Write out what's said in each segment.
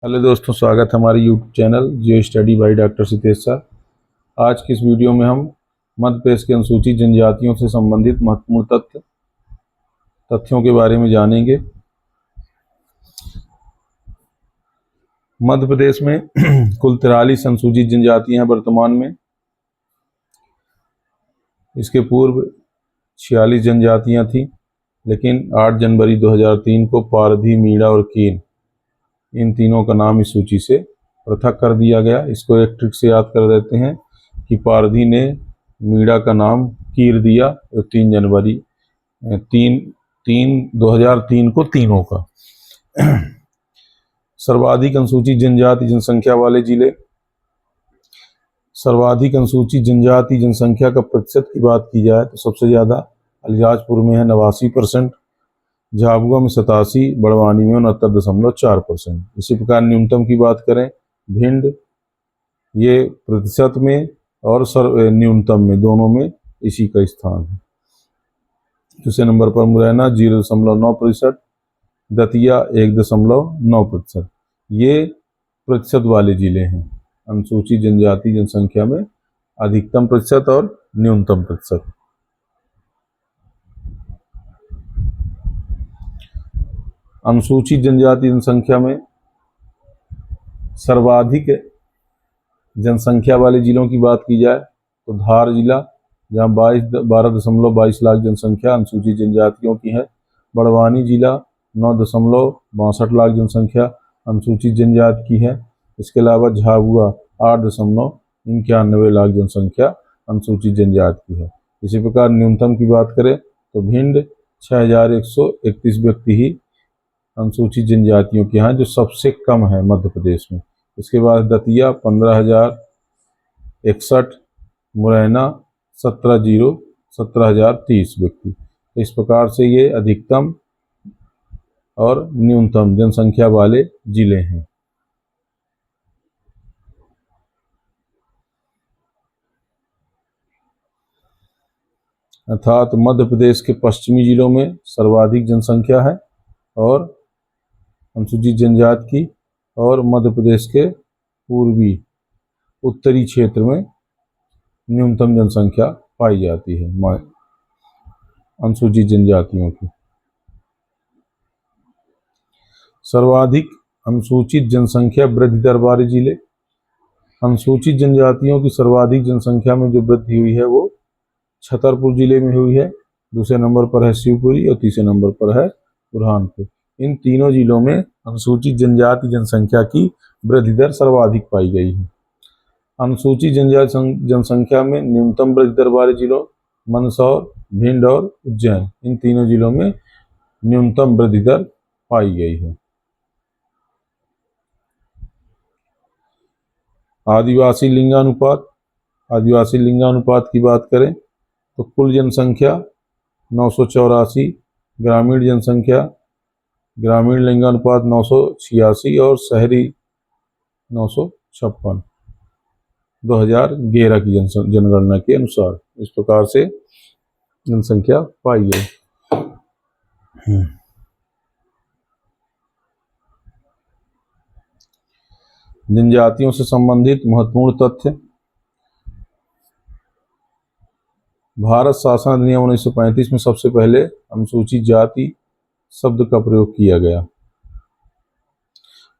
Hello दोस्तों, स्वागत है हमारे YouTube channel Jio study by doctor Sitesh sir. आज की इस वीडियो में हम मध्य प्रदेश के अनुसूचित जनजातियों से संबंधित महत्वपूर्ण तथ्यों के बारे में जानेंगे। मध्य प्रदेश में कुल 43 अनुसूचित जनजातियां हैं वर्तमान में। इसके पूर्व 46 जनजातियां थीं, लेकिन 8 जनवरी 2003 को पारधी, मीणा और कीन, इन तीनों का नाम इस सूची से पृथक कर दिया गया। इसको एक ट्रिक से याद कर देते हैं कि पारधी ने मीणा का नाम कीर दिया, तो 3 जनवरी 2003 को तीनों का। सर्वाधिक अनुसूचित जनजाति जनसंख्या वाले जिले। सर्वाधिक अनुसूचित जनजाति जनसंख्या का प्रतिशत की बात की जाए तो सबसे ज़्यादा अलीराजपुर में है 89%, झाबुआ में 87, बड़वानी में 69.4%। इसी प्रकार न्यूनतम की बात करें, भिंड, ये प्रतिशत में और न्यूनतम में दोनों में इसी का स्थान है। दूसरे नंबर पर मुरैना 0.9%, दतिया 1.9%। ये प्रतिशत वाले जिले हैं अनुसूचित जनजाति जनसंख्या में, अधिकतम प्रतिशत और न्यूनतम प्रतिशत। अनुसूचित जनजाति जनसंख्या में सर्वाधिक जनसंख्या वाले जिलों की बात की जाए तो धार जिला, जहाँ 12.22 लाख जनसंख्या अनुसूचित जनजातियों की है। बड़वानी जिला 9.62 लाख जनसंख्या अनुसूचित जनजाति की है। इसके अलावा झाबुआ 8.91 लाख जनसंख्या अनुसूचित जनजाति की है। इसी प्रकार न्यूनतम की बात करें तो भिंड 6131 व्यक्ति ही अनुसूचित जनजातियों के यहाँ, जो सबसे कम है मध्य प्रदेश में। इसके बाद दतिया 15,061, मुरैना 17,030 व्यक्ति। इस प्रकार से ये अधिकतम और न्यूनतम जनसंख्या वाले जिले हैं। अर्थात मध्य प्रदेश के पश्चिमी जिलों में सर्वाधिक जनसंख्या है और अनुसूचित जनजाति की, और मध्य प्रदेश के पूर्वी उत्तरी क्षेत्र में न्यूनतम जनसंख्या पाई जाती है अनुसूचित जनजातियों की। सर्वाधिक अनुसूचित जनसंख्या वृद्धि दर वाले जिले। अनुसूचित जनजातियों की सर्वाधिक जनसंख्या में जो वृद्धि हुई है वो छतरपुर जिले में हुई है। दूसरे नंबर पर है शिवपुरी और तीसरे नंबर पर है बुरहानपुर। इन तीनों जिलों में अनुसूचित जनजाति जनसंख्या की वृद्धि दर सर्वाधिक पाई गई है। अनुसूचित जनजाति जनसंख्या में न्यूनतम वृद्धि दर वाले जिलों मंदसौर, भिंड और उज्जैन, इन तीनों जिलों में न्यूनतम वृद्धि दर पाई गई है। आदिवासी लिंगानुपात। आदिवासी लिंगानुपात की बात करें तो कुल जनसंख्या 984, ग्रामीण लिंगानुपात 986 और शहरी 956, 2011 की जनगणना के अनुसार। इस प्रकार से जनसंख्या पाई गई। जनजातियों से संबंधित महत्वपूर्ण तथ्य। भारत शासन अधिनियम 1935 में सबसे पहले अनुसूचित जाति शब्द का प्रयोग किया गया।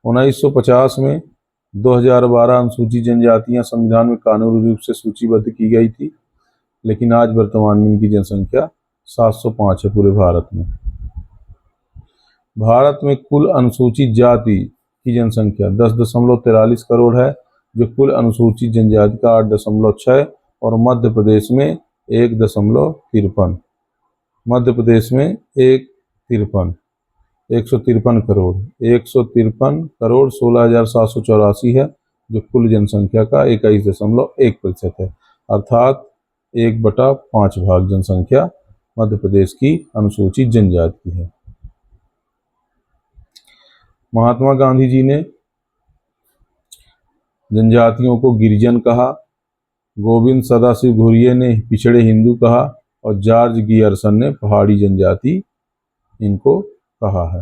1950 में 2012 अनुसूचित जनजातियां संविधान में कानूनी रूप से सूचीबद्ध की गई थी, लेकिन आज वर्तमान में इनकी जनसंख्या 705 है पूरे भारत में। भारत में कुल अनुसूचित जाति की जनसंख्या 10.43 करोड़ है, जो कुल अनुसूचित जनजाति का 8.6, और मध्य प्रदेश में 1.53। मध्य प्रदेश में 153 करोड़ 16,784 है, जो कुल जनसंख्या का 21.1% है। अर्थात 1/5 भाग जनसंख्या मध्य प्रदेश की अनुसूचित जनजाति की है। महात्मा गांधी जी ने जनजातियों को गिरिजन कहा, गोविंद सदाशिव घुरिये ने पिछड़े हिंदू कहा, और जॉर्ज गियर्सन ने पहाड़ी जनजाति इनको कहा है।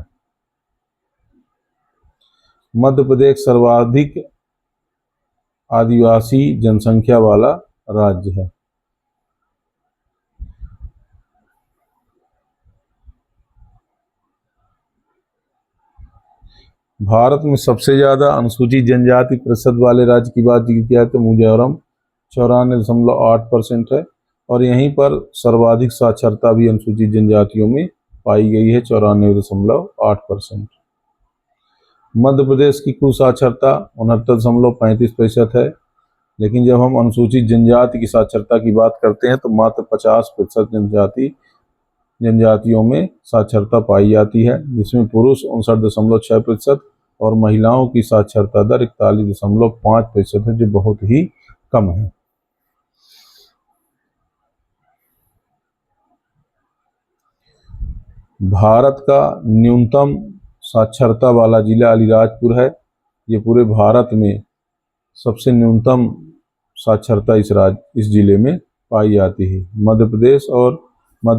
मध्य प्रदेश सर्वाधिक आदिवासी जनसंख्या वाला राज्य है। भारत में सबसे ज्यादा अनुसूचित जनजाति प्रतिशत वाले राज्य की बात की जाए तो मिजोरम 94.8% है, और यहीं पर सर्वाधिक साक्षरता भी अनुसूचित जनजातियों में पाई गई है, 94.8%। मध्य प्रदेश की कुल साक्षरता 69.35% है, लेकिन जब हम अनुसूचित जनजाति की साक्षरता की बात करते हैं तो मात्र 50% जनजातियों में साक्षरता पाई जाती है, जिसमें पुरुष 59.6% और महिलाओं की साक्षरता दर 41.5% है, जो बहुत ही कम है। भारत का न्यूनतम साक्षरता वाला जिला अलीराजपुर है। ये पूरे भारत में सबसे न्यूनतम साक्षरता इस जिले में पाई जाती है। मध्य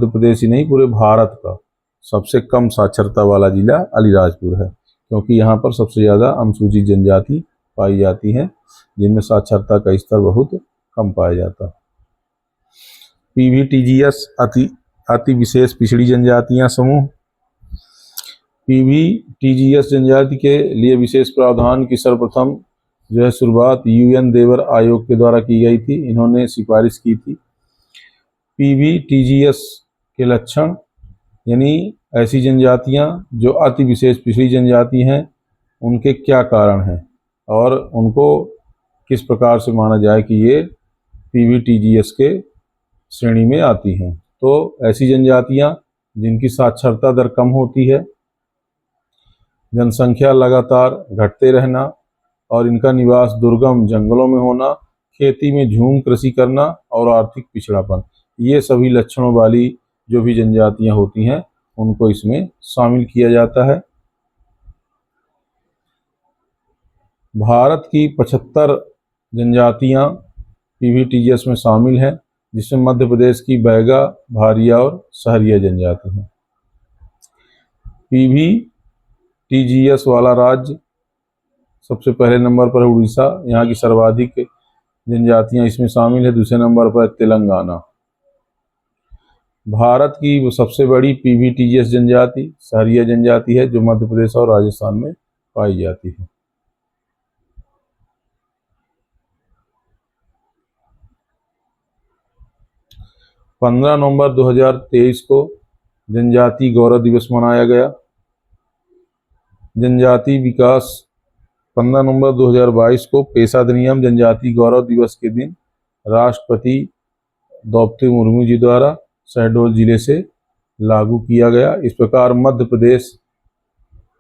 प्रदेश ही नहीं, पूरे भारत का सबसे कम साक्षरता वाला जिला अलीराजपुर है, क्योंकि यहाँ पर सबसे ज़्यादा अनुसूचित जनजाति पाई जाती है, जिनमें साक्षरता का स्तर बहुत कम पाया जाता है। PVTGS अति विशेष पिछड़ी जनजातियां समूह। PVTGS जनजाति के लिए विशेष प्रावधान की सर्वप्रथम जो है शुरुआत UN देवर आयोग के द्वारा की गई थी। इन्होंने सिफारिश की थी। PVTGS के लक्षण, यानी ऐसी जनजातियां जो अति विशेष पिछड़ी जनजाति हैं, उनके क्या कारण हैं और उनको किस प्रकार से माना जाए कि ये PVTGS के श्रेणी में आती हैं। तो ऐसी जनजातियां जिनकी साक्षरता दर कम होती है, जनसंख्या लगातार घटते रहना और इनका निवास दुर्गम जंगलों में होना, खेती में झूम कृषि करना और आर्थिक पिछड़ापन, ये सभी लक्षणों वाली जो भी जनजातियां होती हैं उनको इसमें शामिल किया जाता है। भारत की 75 जनजातियां PVTGS में शामिल हैं, जिसमें मध्य प्रदेश की बैगा, भारिया और सहरिया जनजाति हैं। PVTGS वाला राज्य सबसे पहले नंबर पर है उड़ीसा, यहाँ की सर्वाधिक जनजातियां इसमें शामिल है। दूसरे नंबर पर तेलंगाना। भारत की वो सबसे बड़ी PVTGS जनजाति सहरिया जनजाति है, जो मध्य प्रदेश और राजस्थान में पाई जाती है। नवंबर 2023 को जनजाति गौरव दिवस मनाया गया। जनजाति विकास 15 नवंबर 2022 को पेशा अधिनियम जनजाति गौरव दिवस के दिन राष्ट्रपति द्रौपदी मुर्मू जी द्वारा शहडोल जिले से लागू किया गया। इस प्रकार मध्य प्रदेश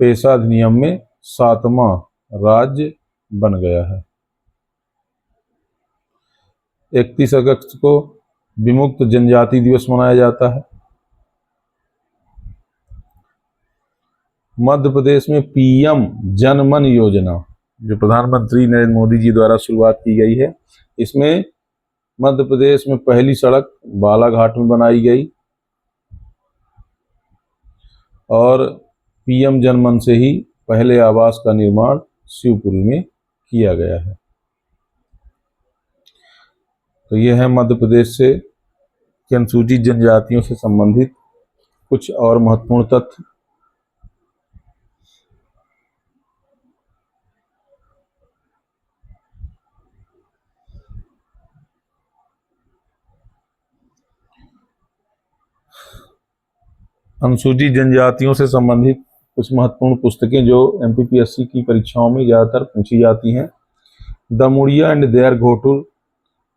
पेशा अधिनियम में 7वां राज्य बन गया है। 31 अगस्त को विमुक्त जनजाति दिवस मनाया जाता है। मध्य प्रदेश में PM जनमन योजना, जो प्रधानमंत्री नरेंद्र मोदी जी द्वारा शुरुआत की गई है, इसमें मध्य प्रदेश में पहली सड़क बालाघाट में बनाई गई और PM जनमन से ही पहले आवास का निर्माण शिवपुरी में किया गया है। तो यह है मध्य प्रदेश से अनुसूचित जनजातियों से संबंधित कुछ और महत्वपूर्ण तथ्य। अनुसूचित जनजातियों से संबंधित कुछ महत्वपूर्ण पुस्तकें जो MPPSC की परीक्षाओं में ज़्यादातर पूछी जाती हैं। The Muria and their Ghotul,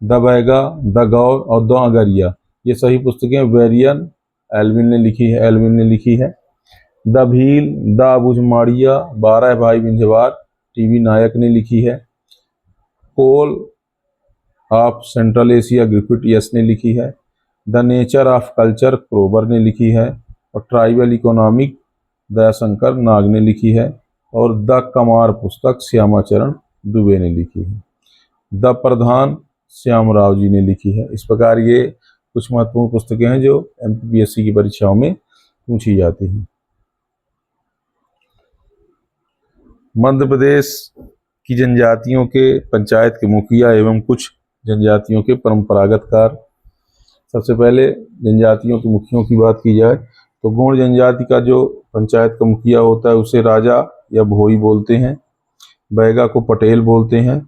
the Baiga, the Gaur और द अगरिया, ये सही पुस्तकें वेरियन एल्विन ने लिखी है। द भील, द बुझमाड़िया, 12 भाई बिंझवार, TV नायक ने लिखी है। Coal of Central Asia, Griffiths ने लिखी है। The nature of culture, Kroeber ने लिखी है। और ट्राइबल इकोनॉमिक, दयाशंकर नाग ने लिखी है। और द कमार पुस्तक श्यामाचरण दुबे ने लिखी है। द प्रधान श्याम राव जी ने लिखी है। इस प्रकार ये कुछ महत्वपूर्ण पुस्तकें हैं जो MPPSC की परीक्षाओं में पूछी जाती हैं। मध्य प्रदेश की जनजातियों के पंचायत के मुखिया एवं कुछ जनजातियों के परंपरागत कार्य। सबसे पहले जनजातियों के मुखियों की बात की जाए तो गौड़ जनजाति का जो पंचायत का मुखिया होता है उसे राजा या भोई बोलते हैं। बैगा को पटेल बोलते हैं।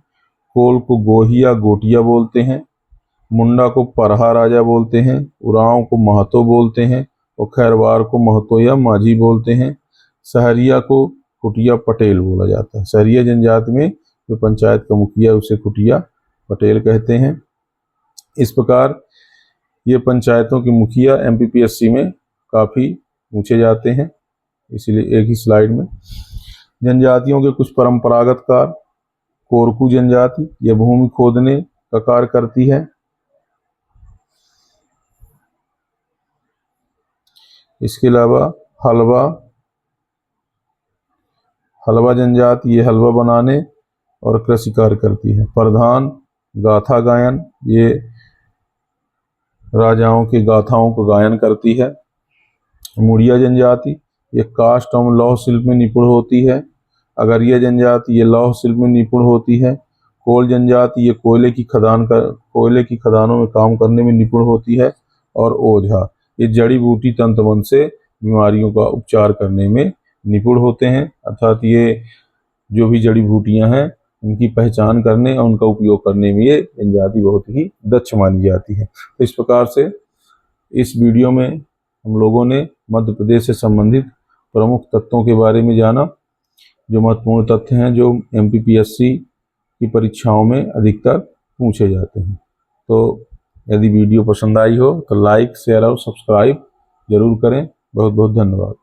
कोल को गोही या गोटिया बोलते हैं। मुंडा को परहा राजा बोलते हैं। उरांव को महतो बोलते हैं और खैरवार को महतो या माझी बोलते हैं। सहरिया को खुटिया पटेल बोला जाता है। सहरिया जनजाति में जो पंचायत का मुखिया है उसे खुटिया पटेल कहते हैं। इस प्रकार ये पंचायतों के मुखिया एमपीपीएससी में काफ़ी पूछे जाते हैं, इसीलिए एक ही स्लाइड में। जनजातियों के कुछ परंपरागत कार्य। कोरकू जनजाति यह भूमि खोदने का कार्य करती है। इसके अलावा हलवा जनजाति ये हलवा बनाने और कृषि कार्य करती है। प्रधान गाथा गायन ये राजाओं की गाथाओं का गायन करती है। मुड़िया जनजाति ये कास्ट एवं लौह शिल्प में निपुण होती है। अगरिया जनजाति ये लौह शिल्प में निपुण होती है। कोल जनजाति ये कोयले की खदानों में काम करने में निपुण होती है। और ओझा ये जड़ी बूटी तंत्र से बीमारियों का उपचार करने में निपुण होते हैं, अर्थात ये जो भी जड़ी बूटियां हैं उनकी पहचान करने और उनका उपयोग करने में ये जनजाति बहुत ही दक्ष मानी जाती है। तो इस प्रकार से इस वीडियो में हम लोगों ने मध्य प्रदेश से संबंधित प्रमुख तत्वों के बारे में जाना, जो महत्वपूर्ण तथ्य हैं जो एमपीपीएससी की परीक्षाओं में अधिकतर पूछे जाते हैं। तो यदि वीडियो पसंद आई हो तो लाइक, शेयर और सब्सक्राइब जरूर करें। बहुत बहुत धन्यवाद।